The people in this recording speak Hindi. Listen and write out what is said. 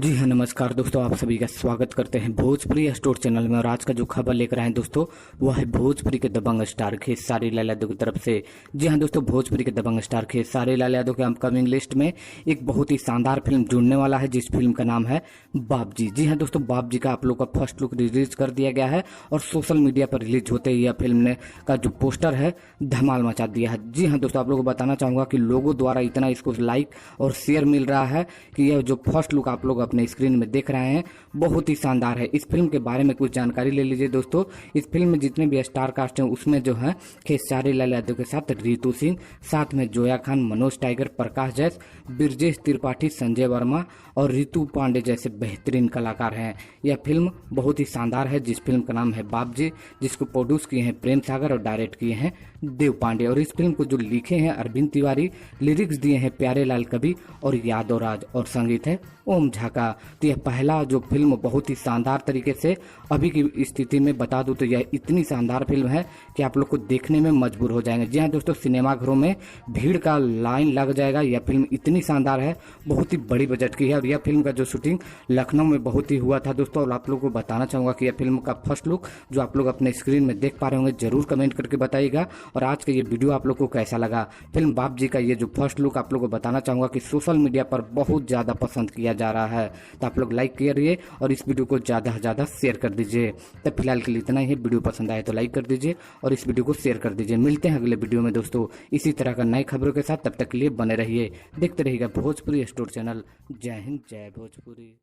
जी हाँ, नमस्कार दोस्तों, आप सभी का स्वागत करते हैं भोजपुरी स्टोर चैनल में। और आज का जो खबर लेकर आए हैं दोस्तों, वह है भोजपुरी के दबंग स्टार खेसारी लाल यादव की तरफ से। जी हाँ दोस्तों, भोजपुरी के दबंग स्टार खेसारी लाल यादव के अपकमिंग लिस्ट में एक बहुत ही शानदार फिल्म जुड़ने वाला है, जिस फिल्म का नाम है बाप जी। जी हाँ दोस्तों, बाप जी का आप लोग का फर्स्ट लुक रिलीज कर दिया गया है और सोशल मीडिया पर रिलीज होते ही यह फिल्म ने का जो पोस्टर है धमाल मचा दिया है। जी हाँ दोस्तों, आप लोगों को बताना चाहूंगा कि लोगों द्वारा इतना इसको लाइक और शेयर मिल रहा है कि यह जो फर्स्ट लुक आप लोग अपने स्क्रीन में देख रहे हैं बहुत ही शानदार है। इस फिल्म के बारे में कुछ जानकारी ले लीजिए दोस्तों। इस फिल्म में जितने भी स्टार कास्ट हैं उसमें जो है खेसारी लाल यादव के साथ रितु सिंह, साथ में जोया खान, मनोज टाइगर, प्रकाश जैस, ब्रजेश त्रिपाठी, संजय वर्मा और रितु पांडे जैसे बेहतरीन कलाकार हैं। यह फिल्म बहुत ही शानदार है, जिस फिल्म का नाम है बाप जी, जिसको प्रोड्यूस किए हैं प्रेम सागर और डायरेक्ट किए हैं देव पांडे। और इस फिल्म को जो लिखे हैं अरविंद तिवारी, लिरिक्स दिए हैं प्यारे लाल कवि और यादव राज और संगीत है ओम झा का। तो यह पहला जो फिल्म बहुत ही शानदार तरीके से अभी की स्थिति में बता दूं तो यह इतनी शानदार फिल्म है कि आप लोग को देखने में मजबूर हो जाएंगे। जी हाँ दोस्तों, सिनेमाघरों में भीड़ का लाइन लग जाएगा। यह फिल्म इतनी शानदार है, बहुत ही बड़ी बजट की है। और यह फिल्म का जो शूटिंग लखनऊ में बहुत ही हुआ था दोस्तों। और आप लोगों को बताना चाहूंगा कि यह फिल्म का फर्स्ट लुक जो आप लोग अपने स्क्रीन में देख पा रहे होंगे जरूर कमेंट करके बताइएगा। और आज का ये वीडियो आप लोग को कैसा लगा, फिल्म बाप जी का ये जो फर्स्ट लुक आप लोग को बताना चाहूंगा कि सोशल मीडिया पर बहुत ज्यादा पसंद किया जा रहा है। तो आप लोग लाइक करिए और इस वीडियो को ज्यादा से ज्यादा शेयर कर दीजिए। तो फिलहाल के लिए इतना ही। वीडियो पसंद आए तो लाइक कर दीजिए और इस वीडियो को शेयर कर दीजिए। मिलते हैं अगले वीडियो में दोस्तों इसी तरह का नई खबरों के साथ। तब तक के लिए बने रहिए, देखते रहिएगा भोजपुरी स्टोर चैनल। जय हिंद, जय भोजपुरी।